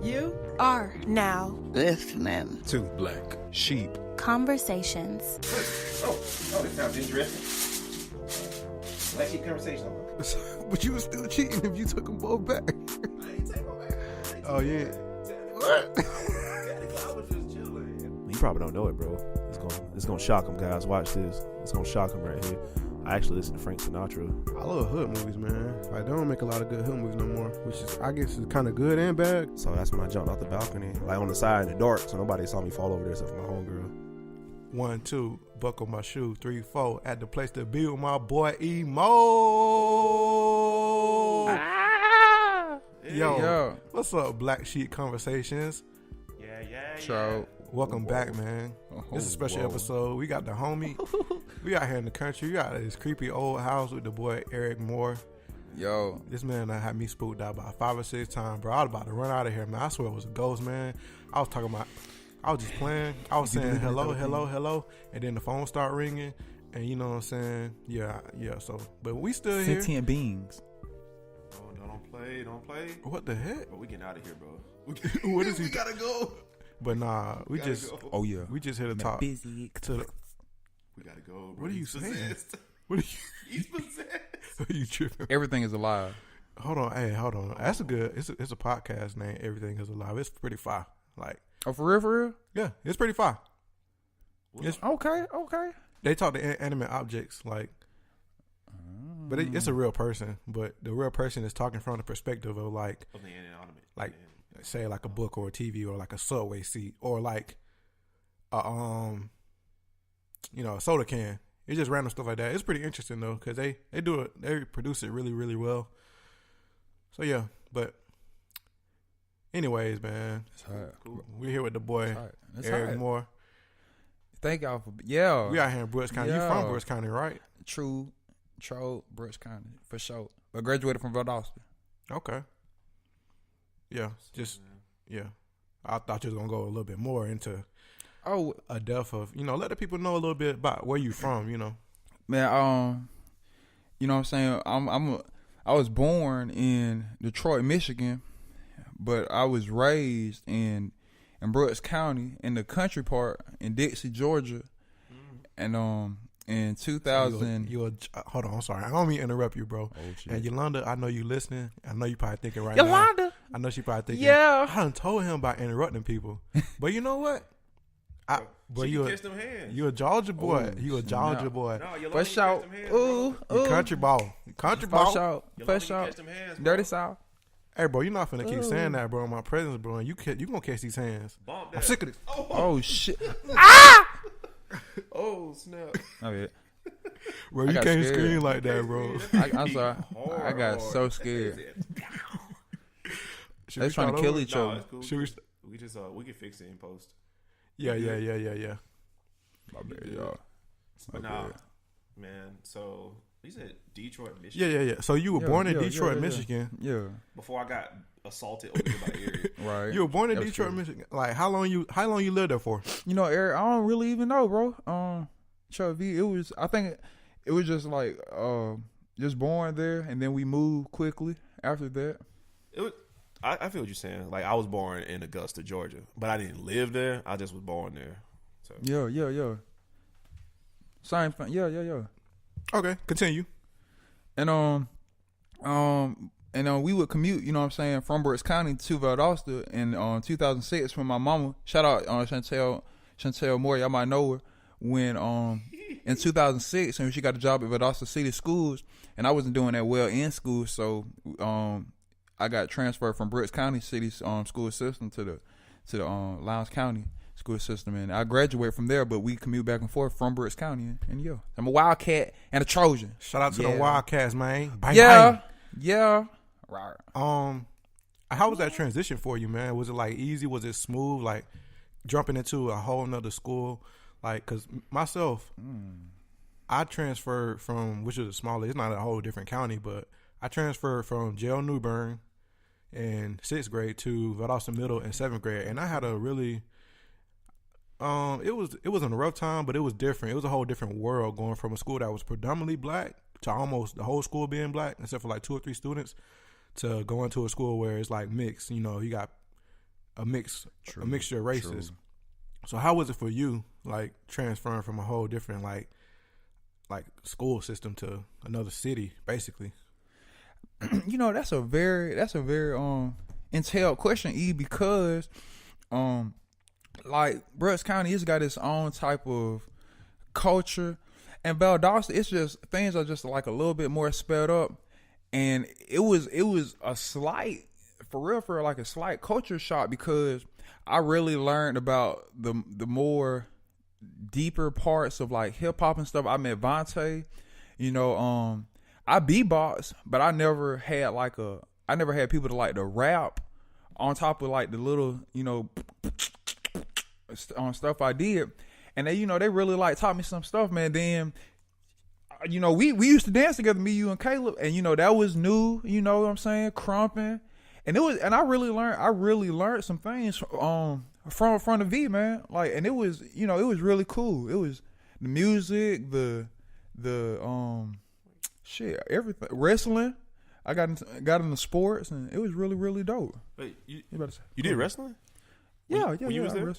You are now listening to Black Sheep Conversations. Oh, this sounds interesting. Black Sheep Conversation. But you were still cheating if you took them both back. I ain't take them back. Oh, yeah. What? I was just chilling. You probably don't know it, bro. It's gonna shock them, guys. Watch this. It's gonna shock them right here. I actually listen to Frank Sinatra. I love hood movies, man. Like, they don't make a lot of good hood movies no more, which is, I guess, is kind of good and bad. So that's when I jumped off the balcony, like on the side in the dark, so nobody saw me fall over there except for my homegirl. 1, 2, buckle my shoe. 3, 4, at the place to be with my boy Emo. Yo, what's up, Black Sheep Conversations? Yeah. Welcome back, man. This is a special episode. We got the homie. We out here in the country. We got this creepy old house with the boy Eric Moore. Yo, this man had me spooked out about 5 or 6 times, bro. I was about to run out of here, man. I swear it was a ghost, man. I was just playing. I was saying hello, and then the phone started ringing, and you know what I'm saying? Yeah. So, but we still here. Sentient beings. Oh, don't play. What the heck? But we getting out of here, bro. What is he? We gotta go. But nah, we just. Go. Oh yeah, we just hit the top. Busy. We gotta go, bro. What are you saying? What are you? He's possessed. Are you tripping? Everything is alive. Hold on. That's a good. It's a podcast name. Everything is alive. It's pretty fire. Like. Oh, for real? Yeah, it's pretty fire. It's okay. They talk to animate objects, like, but it's a real person. But the real person is talking from the perspective of like, of the inanimate, like, say like a book or a TV or like a subway seat or like, a soda can. It's just random stuff like that. It's pretty interesting though, because they produce it really, really well. So yeah, but. Anyways, man, cool. We're here with the boy Eric Moore. Thank y'all for we out here in Brooks County. You from Brooks County, right? True, Brooks County for sure. But graduated from Valdosta. Okay. Yeah, I thought you was gonna go a little bit more into a depth of let the people know a little bit about where you from. Man, you know what I'm saying. I was born in Detroit, Michigan. But I was raised in Brooks County in the country part in Dixie, Georgia, and in 2000. Hold on, I'm sorry. I don't mean to interrupt you, bro. Oh, shit. And Yolanda, I know you listening. I know you probably thinking right Yolanda. now. I know she probably thinking. Yeah. I done told him about interrupting people, but you know what? You a Georgia boy. You a Georgia boy. No, for sure. Ooh. Country ball. For sure. Dirty South. Hey, bro, you're not finna keep saying that, bro, in my presence, bro. And you gonna catch these hands. I'm sick of this. Oh shit. Oh, snap. Oh, yeah. Bro, you can't scream like that, bro. I'm sorry. I got so scared. They're trying to kill each other. Cool. We can fix it in post. Yeah. My bad, y'all. But man, so you said Detroit, Michigan. Yeah. So you were born in Detroit, Michigan. Yeah. Before I got assaulted over here by Eric. Right. You were born in Detroit, Michigan. Like how long you lived there for? Eric, I don't really even know, bro. I think it was just like just born there, and then we moved quickly after that. I feel what you're saying. Like I was born in Augusta, Georgia, but I didn't live there. I just was born there. So. Yeah. Same thing. Yeah. Okay, continue. And we would commute, you know what I'm saying, from Brooks County to Valdosta in 2006 when my mama, shout out Chantel Moore, y'all might know her, when in 2006 and she got a job at Valdosta City Schools, and I wasn't doing that well in school, so I got transferred from Brooks County City school system to the Lowndes County school system, and I graduated from there, but we commute back and forth from Brooks County, and I'm a Wildcat and a Trojan. Shout out to the Wildcats, man. Bang, yeah. Right. How was that transition for you, man? Was it like easy? Was it smooth? Like jumping into a whole nother school? Like, cause myself, I transferred from, which is a smaller, it's not a whole different county, but I transferred from J.L. New Bern in 6th grade to Valdosta Middle in 7th grade, and I had a really it wasn't a rough time, but it was different. It was a whole different world going from a school that was predominantly black to almost the whole school being black, except for like 2 or 3 students, to going to a school where it's like mixed. You got mixture of races. So how was it for you, like transferring from a whole different like school system to another city, basically? You know, that's a very entailed question, E, because like Brooks County has got its own type of culture, and Valdosta, it's just things are just like a little bit more sped up, and it was a slight, for real, like a slight culture shock, because I really learned about the more deeper parts of like hip hop and stuff. I met Vontae, you know, I beatbox, but I never had people to like to rap on top of like the little, you know, stuff I did. And they, you know, they really like taught me some stuff, man. Then, you know, we used to dance together, me, you, and Caleb, and you know that was new. You know what I'm saying? Crumping, and I really learned some things from the V, man. Like, and it was, you know, it was really cool. It was the music, the shit, everything, wrestling. I got into sports, and it was really, really dope. Wait, you did wrestling? Yeah, when you was there?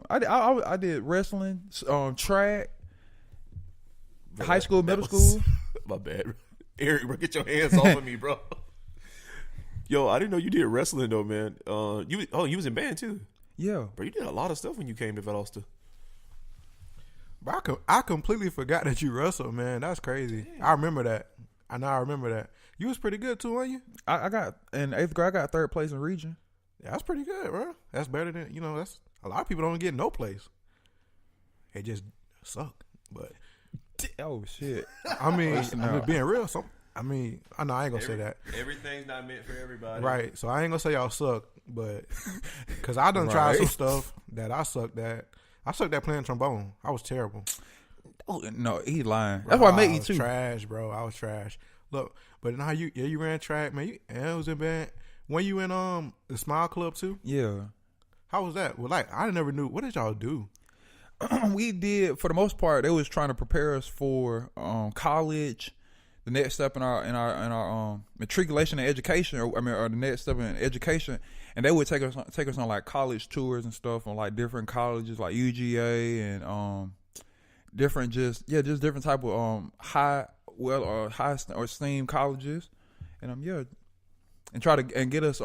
I did wrestling, track, high school, middle school. My bad, Eric, bro, get your hands off of me, bro. Yo, I didn't know you did wrestling though, man. You was in band too. Yeah, bro, you did a lot of stuff when you came to Valdosta. Bro, I completely forgot that you wrestled, man. That's crazy. Yeah. I remember that. I know I remember that. You was pretty good too, weren't you? I got in 8th grade. I got 3rd place in region. Yeah, that's pretty good, bro. That's better than, you know, that's a lot of people don't get no place. They just suck. But oh shit. I mean, being real, I know I ain't gonna say that. Everything's not meant for everybody. Right. So I ain't gonna say y'all suck, but cause I done tried some stuff that I sucked at. I sucked at playing trombone. I was terrible. Oh no, he lying. Bro, that's why I made you too. Trash, bro. I was trash. Look, but now you ran track, man. And it was in band. When you in the Smile Club too? Yeah. How was that? Well, like I never knew. What did y'all do? We did, for the most part, they was trying to prepare us for college, the next step in our matriculation and education, or the next step in education, and they would take us on like college tours and stuff on like different colleges like UGA and different different type of high or esteemed colleges, and and try to get us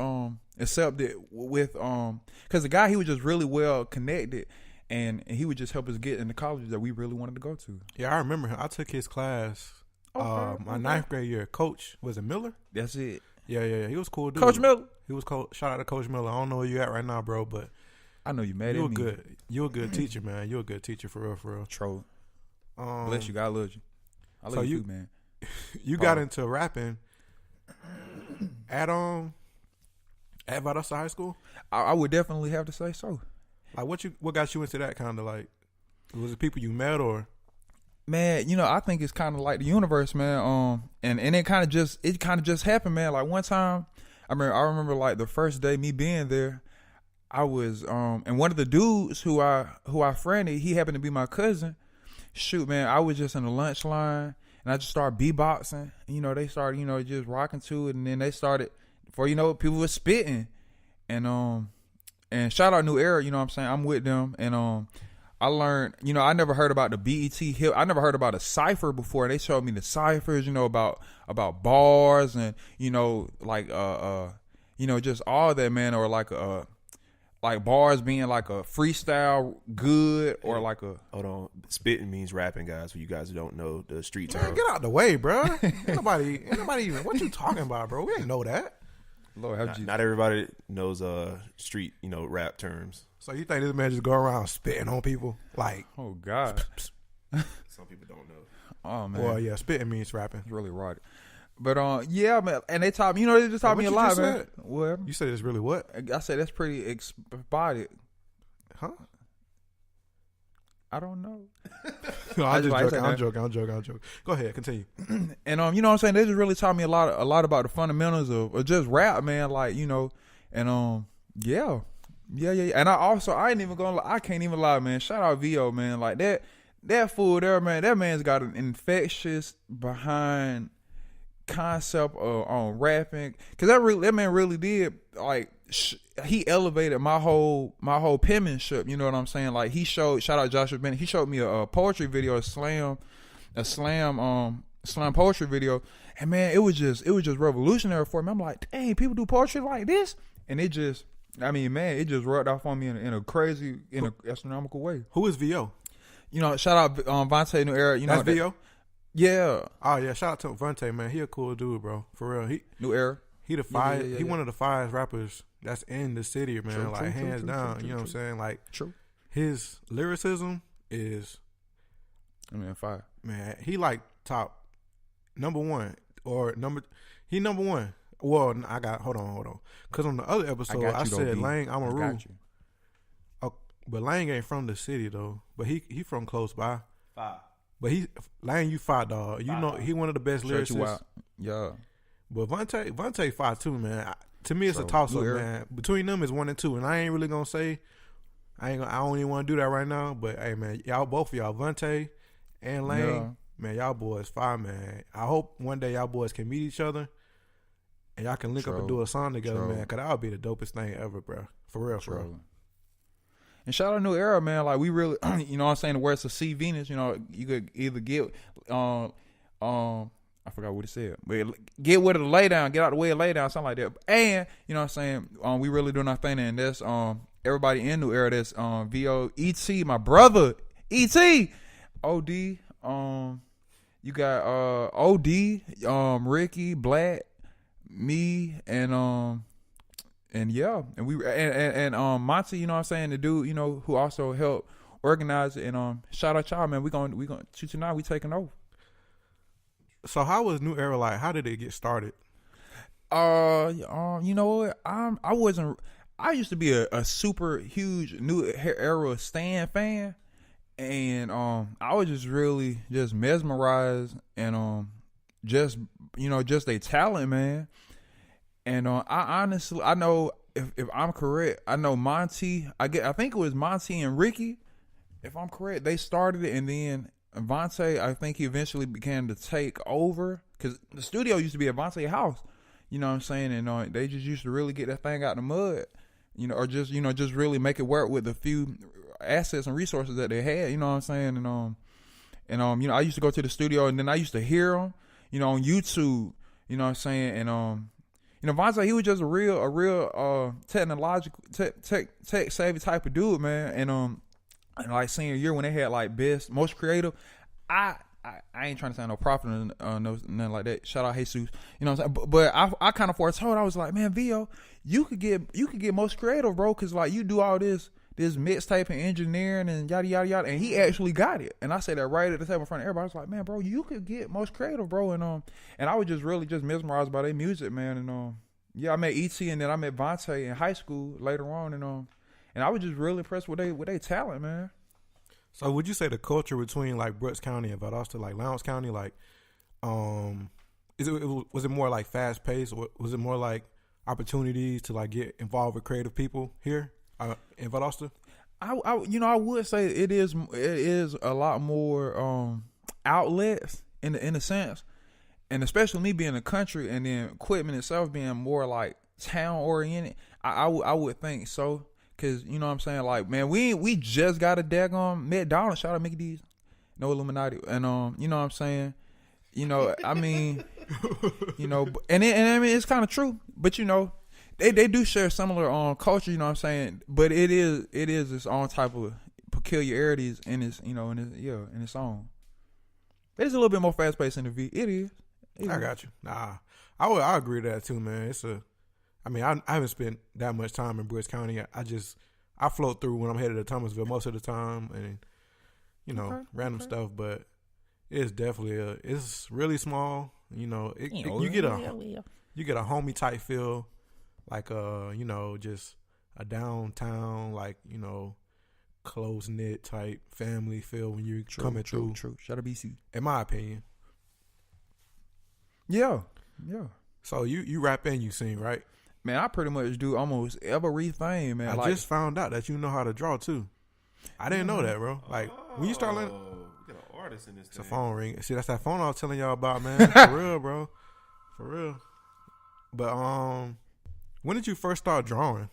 accepted with because the guy, he was just really well connected, and he would just help us get in the colleges that we really wanted to go to. Yeah, I remember him. I took his class my 9th grade year. Coach, was it Miller? That's it. Yeah. He was cool dude. Coach Miller. He was cool. Shout out to Coach Miller. I don't know where you at right now, bro, but I know you mad at me. You a good teacher, man. You a good teacher for real. Troll. Bless you. God loves you. I love you too, man. You got into rapping at Valdosta High School? I would definitely have to say so. Like what got you into that kind of like? Was it people you met or? Man, you know, I think it's kind of like the universe, man. And it kind of just happened, man. Like one time, I remember like the first day me being there, I was and one of the dudes who I friended, he happened to be my cousin. Shoot, man, I was just in the lunch line and I just started beatboxing. You know, they started, you know, just rocking to it, and then they started, before you know it, people were spitting, and shout out New Era, you know what I'm saying? I'm with them, and I learned, you know, I never heard about the BET hip. I never heard about a cipher before. They showed me the ciphers, you know, about bars and, you know, like you know, just all that, man, or like bars being like a freestyle good or like a... Hold on. Spitting means rapping, guys, for you guys who don't know the street term. Man, get out the way, bro. Ain't nobody even... What you talking about, bro? We ain't know that. Lord, not everybody knows street, you know, rap terms. So you think this man just go around spitting on people? Like... Oh, God. Some people don't know. Oh, man. Well, yeah, spitting means rapping. It's really right. But yeah, man, and they taught me, you know, they just taught me a lot, man. What? You said it's really what? I said that's pretty exotic. Huh? I don't know. No, I'm joking. Go ahead, continue. And you know what I'm saying? They just really taught me a lot about the fundamentals of just rap, man. Like, you know, and yeah. And I ain't even gonna lie, I can't even lie, man. Shout out VO, man. Like that fool there, man. That man's got an infectious behind concept on rapping, because that man really did like he elevated my whole penmanship. You know what I'm saying? Like he showed, shout out Joshua Bennett. He showed me a poetry video, a slam poetry video, and man, it was just revolutionary for me. I'm like, dang, people do poetry like this, and it just, I mean, man, it just rubbed off on me in a crazy, in a astronomical way. Who is VO? You know, shout out Vontae New Era. You know, That's VO. Yeah. Oh yeah, shout out to Vontae, man. He a cool dude, bro. For real. New Era. He the five. He one of the 5 rappers that's in the city, man. True, like hands down. You know what I'm saying? Like his lyricism is, I mean, fire. man. He like top number 1 or number. He number 1. Well, I got hold on. Because on the other episode, I said Lang Amaru. Oh, but Lang ain't from the city though. But he from close by. 5. But Lang, you 5, dog. You know he one of the best lyricists. Yeah. But Vontae 5 too, man. To me, it's a toss up, man. Between them is 1 and 2, and I ain't really gonna say. I don't even want to do that right now. But hey, man, both of y'all, Vontae and Lang, man, y'all boys fire, man. I hope one day y'all boys can meet each other, and y'all can link up and do a song together, man. Cause that would be the dopest thing ever, bro. For real, bro. And shout out New Era, man. Like we really, you know what I'm saying, the words of C Venus, you know, you could either get I forgot what it said, but get with it, lay down, get out the way, and lay down, something like that. And you know what I'm saying, we really doing our thing, and that's everybody in New Era. That's VO, ET, my brother, ET, OD. You got OD, Ricky, Black, me, and yeah, and we and Monty, you know what I'm saying, the dude, you know, who also helped organize it. And shout out y'all, man. We gonna tonight. We taking over. So how was New Era like? How did it get started? You know what? I used to be a super huge New Era Stan fan, and I was just really just mesmerized and just their talent, man. And I know if I'm correct, I know Monty. I think it was Monty and Ricky. If I'm correct, they started it, and then Vontae, I think he eventually began to take over because the studio used to be at Vontae's house. You know what I'm saying? And they just used to really get that thing out the mud, you know, or just really make it work with the few assets and resources that they had. You know what I'm saying? And you know, I used to go to the studio, and then I used to hear them, you know, on YouTube. You know what I'm saying? And you know, Vontae, he was just a real technological, tech savvy type of dude, man. And like senior year when they had like best, most creative, I ain't trying to say no prophet or nothing like that. Shout out Jesus, you know what I'm saying? But I kind of foretold. I was like, man, VO, you could get most creative, bro, because like you do all this mixtape and engineering and yada yada yada, and he actually got it. And I said that right at the table in front of everybody. I was like, man, bro, you could get most creative, bro. And I was just really just mesmerized by their music, man. And yeah, I met ET, and then I met Vontae in high school later on, and I was just really impressed with their talent, man. So would you say the culture between like Brooks County and Valdosta, like Lowndes County, like, was it more like fast paced, or was it more like opportunities to like get involved with creative people here in Valdosta? I would say it is a lot more outlets in a sense, and especially me being in the country, and then equipment itself being more like town oriented. I would think so. Cause you know what I'm saying, like, man, we just got a daggone McDonald's. Shout out Mickey D's, no Illuminati, and you know what I'm saying, you know, I mean, you know, and I mean it's kind of true, but you know, they do share similar culture, you know what I'm saying, but it is its own type of peculiarities in its, you know, in its own. It is a little bit more fast paced in the V. It is. I got you. Nah, I agree with that too, man. I mean, I haven't spent that much time in Brooks County. I float through when I'm headed to Thomasville most of the time, and you know, random stuff. But it's definitely it's really small. You know, you get a homey type feel, like you know, just a downtown, like, you know, close knit type family feel when you're coming through. True. Shout out BC. In my opinion. Yeah. So you rap and you sing, right? Man, I pretty much do almost everything, man. I just found out that you know how to draw too. I didn't know that, bro. Like when you start learning, we got an artist in this. It's a phone ring. See, that's that phone I was telling y'all about, man. For real, bro. For real. But When did you first start drawing?